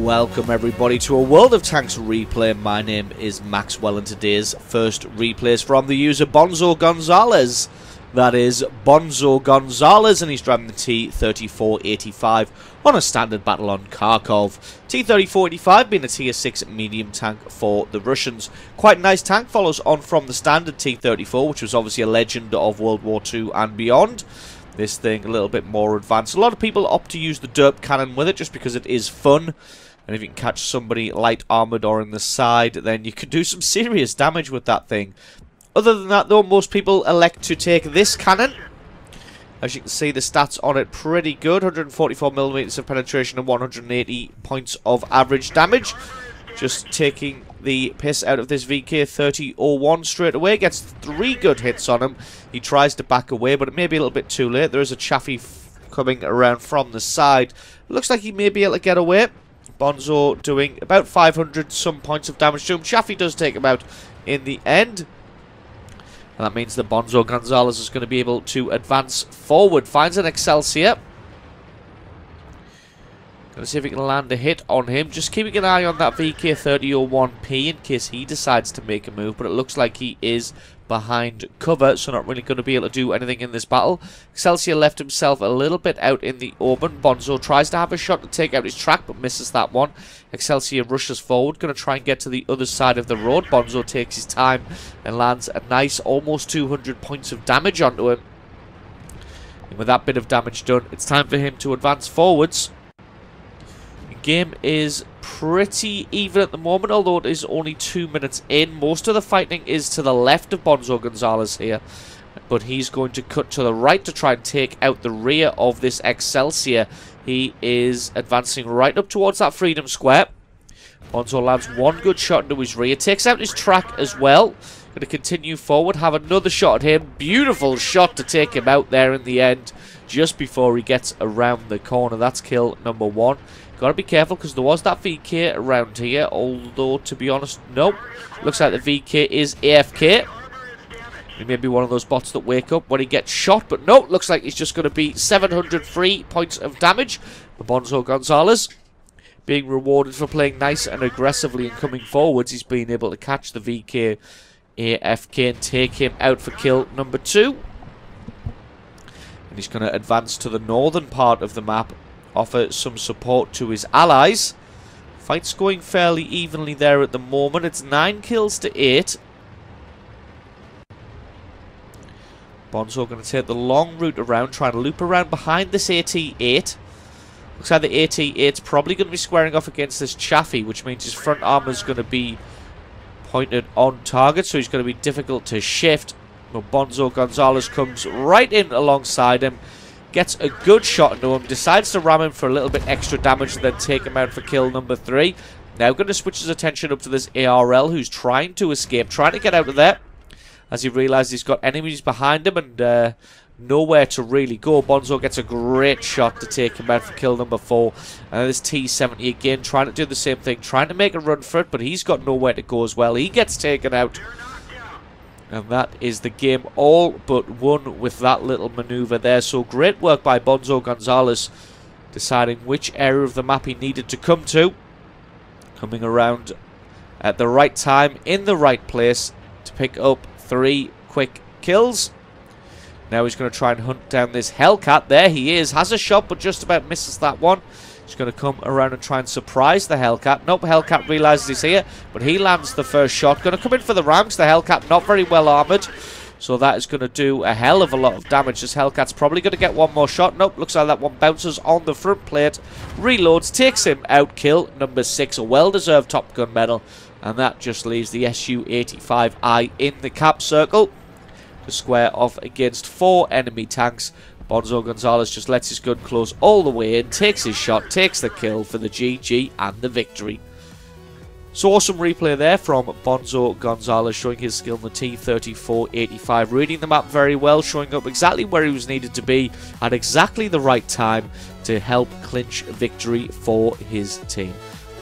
Welcome everybody to a World of Tanks replay. My name is Maxwell and today's first replay is from the user Bonzo Gonzalez. That is Bonzo Gonzalez, and he's driving the T-34-85 on a standard battle on Kharkov. T-34-85 being a tier 6 medium tank for the Russians. Quite a nice tank, follows on from the standard T-34, which was obviously a legend of World War II and beyond. This thing a little bit more advanced. A lot of people opt to use the derp cannon with it just because it is fun. And if you can catch somebody light armoured or in the side, then you can do some serious damage with that thing. Other than that though, most people elect to take this cannon. As you can see, the stats on it pretty good. 144mm of penetration and 180 points of average damage. Just taking the piss out of this VK-30-01 straight away. Gets 3 good hits on him. He tries to back away, but it may be a little bit too late. There is a chaffee coming around from the side. Looks like he may be able to get away. Bonzo doing about 500 some points of damage to him. Chaffee does take him out in the end. And that means that Bonzo Gonzalez is going to be able to advance forward. Finds an Excelsior. Going to see if he can land a hit on him. Just keeping an eye on that VK-30-01P in case he decides to make a move. But it looks like he is behind cover, so not really going to be able to do anything in this battle. Excelsior left himself a little bit out in the open. Bonzo tries to have a shot to take out his track, but misses that one. Excelsior rushes forward, going to try and get to the other side of the road. Bonzo takes his time and lands a nice almost 200 points of damage onto him. And with that bit of damage done, it's time for him to advance forwards. The game is pretty even at the moment, although it is only 2 minutes in. Most of the fighting is to the left of Bonzo Gonzalez here, but he's going to cut to the right to try and take out the rear of this Excelsior. He is advancing right up towards that Freedom Square. Bonzo lands 1 good shot into his rear, takes out his track as well. Going to continue forward, have another shot at him. Beautiful shot to take him out there in the end, just before he gets around the corner. That's kill number 1. Got to be careful because there was that VK around here, although to be honest, nope. Looks like the VK is AFK. He may be one of those bots that wake up when he gets shot, but no, looks like he's just going to be 703 points of damage. The Bonzo Gonzalez being rewarded for playing nice and aggressively and coming forwards. He's been able to catch the VK AFK and take him out for kill number 2. And he's going to advance to the northern part of the map, offer some support to his allies. Fight's going fairly evenly there at the moment. It's 9 kills to 8. Bonzo going to take the long route around, trying to loop around behind this AT-8. Looks like the AT-8's probably going to be squaring off against this Chaffee, which means his front armor is going to be pointed on target, so he's going to be difficult to shift. But Bonzo Gonzalez comes right in alongside him, gets a good shot into him, decides to ram him for a little bit extra damage and then take him out for kill number 3. Now going to switch his attention up to this ARL who's trying to escape, trying to get out of there. As he realizes he's got enemies behind him and nowhere to really go. Bonzo gets a great shot to take him out for kill number 4. And this T-70 again trying to do the same thing, trying to make a run for it, but he's got nowhere to go as well. He gets taken out. And that is the game all but won with that little maneuver there. So great work by Bonzo Gonzalez, deciding which area of the map he needed to come to. Coming around at the right time, in the right place, to pick up 3 quick kills. Now he's going to try and hunt down this Hellcat. There he is. Has a shot, but just about misses that one. He's going to come around and try and surprise the Hellcat. Nope, Hellcat realizes he's here, but he lands the first shot. Going to come in for the rams. The Hellcat not very well armored, so that is going to do a hell of a lot of damage. This Hellcat's probably going to get one more shot. Nope, looks like that one bounces on the front plate. Reloads, takes him out. Kill number 6, a well-deserved Top Gun medal. And that just leaves the Su-85I in the cap circle to square off against 4 enemy tanks. Bonzo Gonzalez just lets his gun close all the way in, takes his shot, takes the kill for the GG and the victory. So awesome replay there from Bonzo Gonzalez, showing his skill in the T-34-85, reading the map very well, showing up exactly where he was needed to be at exactly the right time to help clinch victory for his team.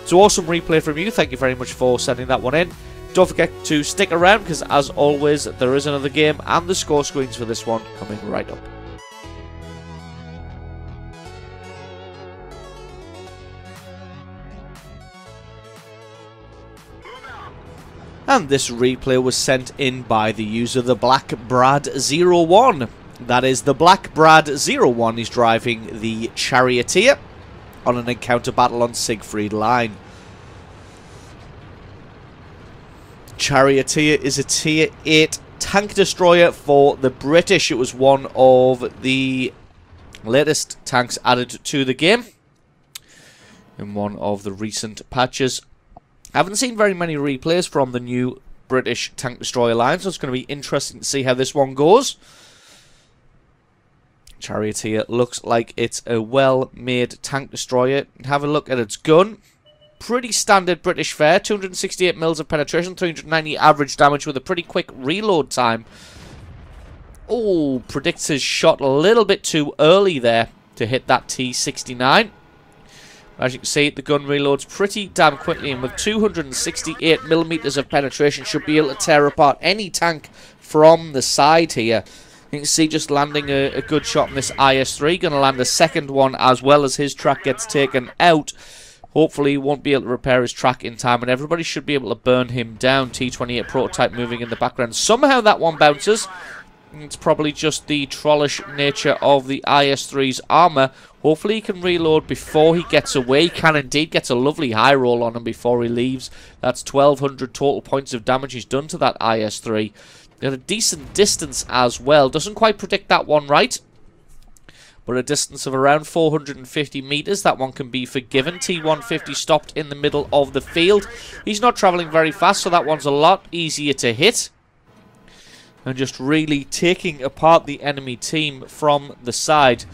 So awesome replay from you. Thank you very much for sending that one in. Don't forget to stick around because as always there is another game and the score screens for this one coming right up. And this replay was sent in by the user, the Black Brad 01. That is the Black Brad 01. He's driving the Charioteer on an encounter battle on Siegfried Line. Charioteer is a tier 8 tank destroyer for the British. It was one of the latest tanks added to the game in one of the recent patches. I haven't seen very many replays from the new British tank destroyer line, so it's going to be interesting to see how this one goes. Charioteer looks like it's a well-made tank destroyer. Have a look at its gun. Pretty standard British fare, 268 mils of penetration, 390 average damage with a pretty quick reload time. Oh, predicts his shot a little bit too early there to hit that T-69. As you can see, the gun reloads pretty damn quickly, and with 268 millimeters of penetration, should be able to tear apart any tank from the side here. You can see just landing a good shot on this IS-3. Going to land a second one as well as his track gets taken out. Hopefully he won't be able to repair his track in time, and everybody should be able to burn him down. T-28 prototype moving in the background. Somehow that one bounces. It's probably just the trollish nature of the IS-3's armour. Hopefully he can reload before he gets away. He can indeed. Gets a lovely high roll on him before he leaves. That's 1,200 total points of damage he's done to that IS-3. Got a decent distance as well. Doesn't quite predict that one right, but a distance of around 450 meters. That one can be forgiven. T-150 stopped in the middle of the field. He's not traveling very fast, so that one's a lot easier to hit. And just really taking apart the enemy team from the side.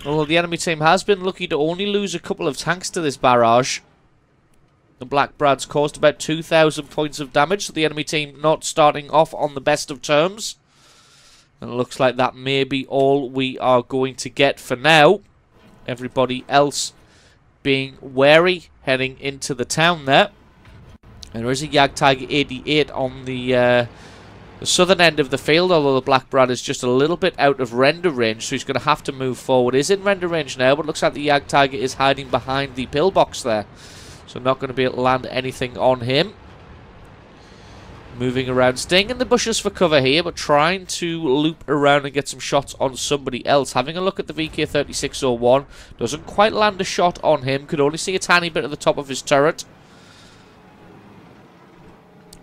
Although the enemy team has been lucky to only lose a couple of tanks to this barrage. The Black Brad's caused about 2,000 points of damage, so the enemy team not starting off on the best of terms. And it looks like that may be all we are going to get for now. Everybody else being wary heading into the town there. And there is a Jagdtiger 88 on the southern end of the field, although the Black Brad is just a little bit out of render range, so he's going to have to move forward. Is in render range now, but looks like the Jagdtiger is hiding behind the pillbox there. So not going to be able to land anything on him. Moving around, staying in the bushes for cover here, but trying to loop around and get some shots on somebody else. Having a look at the VK-3601. Doesn't quite land a shot on him. Could only see a tiny bit at the top of his turret.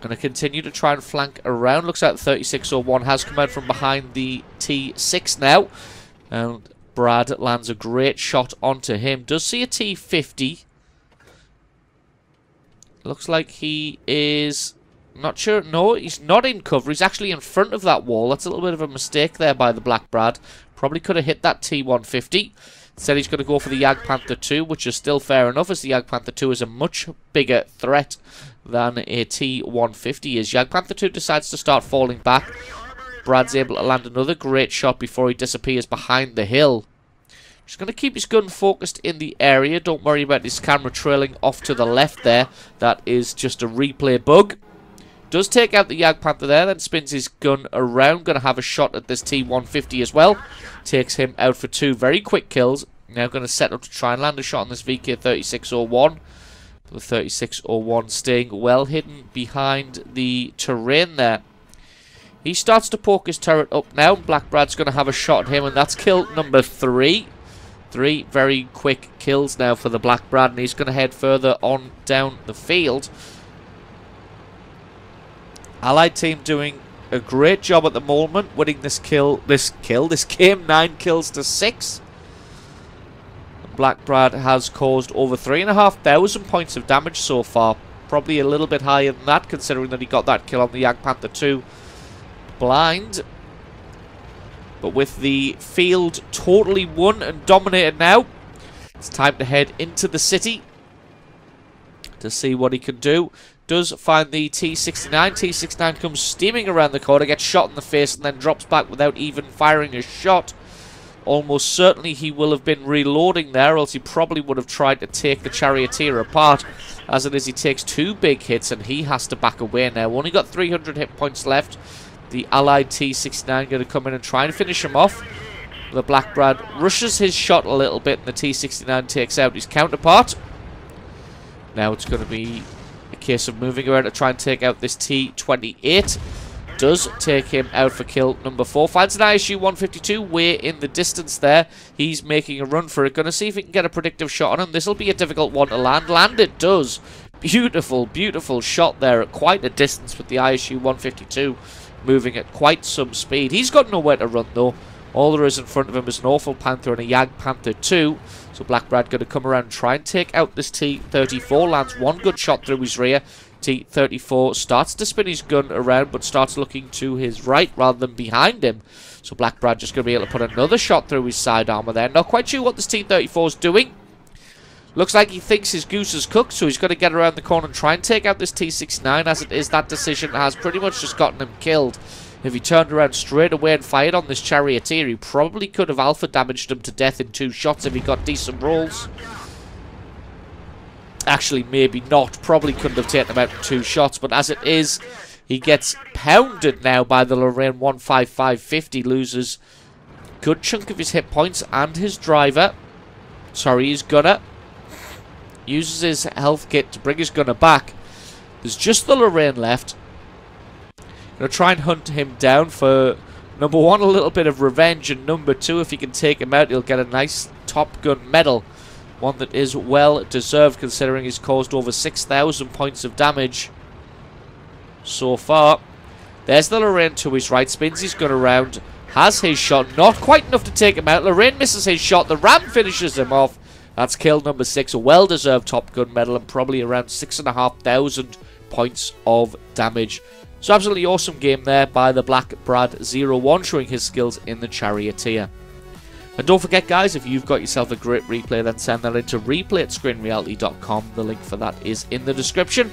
Going to continue to try and flank around. Looks like the 3601 has come out from behind the T6 now. And Brad lands a great shot onto him. Does see a T50. Looks like he is... not sure. No, he's not in cover. He's actually in front of that wall. That's a little bit of a mistake there by the Black Brad. Probably could have hit that T-150. Instead, he's going to go for the Jagdpanther 2, which is still fair enough, as the Jagdpanther 2 is a much bigger threat than a T-150 is. Jagdpanther 2 decides to start falling back. Brad's able to land another great shot before he disappears behind the hill. Just going to keep his gun focused in the area. Don't worry about his camera trailing off to the left there. That is just a replay bug. Does take out the Jagdpanther there, then spins his gun around. Going to have a shot at this T-150 as well. Takes him out for 2 very quick kills. Now going to set up to try and land a shot on this VK-3601. The 3601 staying well hidden behind the terrain there. He starts to poke his turret up now. Black Brad's going to have a shot at him, and that's kill number 3. 3 very quick kills now for the Black Brad, and he's going to head further on down the field. Allied team doing a great job at the moment, winning this game 9 kills to 6. Black Brad has caused over 3,500 points of damage so far. Probably a little bit higher than that, considering that he got that kill on the Jagdpanther 2 blind. But with the field totally won and dominated now, it's time to head into the city to see what he can do. Does find the T-69. T-69 comes steaming around the corner, gets shot in the face, and then drops back without even firing a shot. Almost certainly he will have been reloading there, else he probably would have tried to take the Charioteer apart. As it is, he takes 2 big hits, and he has to back away now. Only got 300 hit points left. The allied T-69 going to come in and try and finish him off. The Black Brad rushes his shot a little bit, and the T-69 takes out his counterpart. Now it's going to be a case of moving around to try and take out this T-28. Does take him out for kill number 4. Finds an ISU 152 way in the distance there. He's making a run for it. Going to see if he can get a predictive shot on him. This will be a difficult one to land. Land it does. Beautiful, beautiful shot there at quite a distance with the ISU 152 moving at quite some speed. He's got nowhere to run though. All there is in front of him is an Awful Panther and a Jag Panther 2. So Black Brad going to come around and try and take out this T-34. Lands one good shot through his rear. T-34 starts to spin his gun around, but starts looking to his right rather than behind him. So Black Brad just going to be able to put another shot through his side armor there. Not quite sure what this T-34 is doing. Looks like he thinks his goose is cooked, so he's going to get around the corner and try and take out this T-69. As it is, that decision has pretty much just gotten him killed. If he turned around straight away and fired on this Charioteer, he probably could have alpha damaged him to death in 2 shots if he got decent rolls. Actually, maybe not. Probably couldn't have taken him out in 2 shots. But as it is, he gets pounded now by the Lorraine 15550. Loses a good chunk of his hit points and his driver. Sorry, his gunner. Uses his health kit to bring his gunner back. There's just the Lorraine left. Going to try and hunt him down for, number 1, a little bit of revenge. And number 2, if he can take him out, he'll get a nice Top Gun medal. One that is well deserved considering he's caused over 6,000 points of damage so far. There's the Lorraine to his right. Spins his gun around. Has his shot. Not quite enough to take him out. Lorraine misses his shot. The Ram finishes him off. That's kill number 6. A well-deserved Top Gun medal and probably around 6,500 points of damage. So absolutely awesome game there by the Black Brad 01, showing his skills in the Charioteer. And don't forget, guys, if you've got yourself a great replay, then send that into replay@screenreality.com. The link for that is in the description.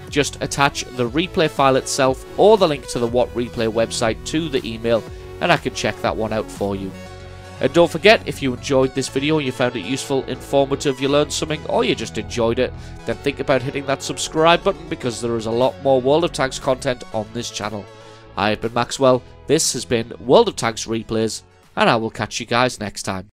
Just attach the replay file itself or the link to the What Replay website to the email, and I can check that one out for you. And don't forget, if you enjoyed this video, you found it useful, informative, you learned something, or you just enjoyed it, then think about hitting that subscribe button, because there is a lot more World of Tanks content on this channel. I have been Maxwell, this has been World of Tanks Replays, and I will catch you guys next time.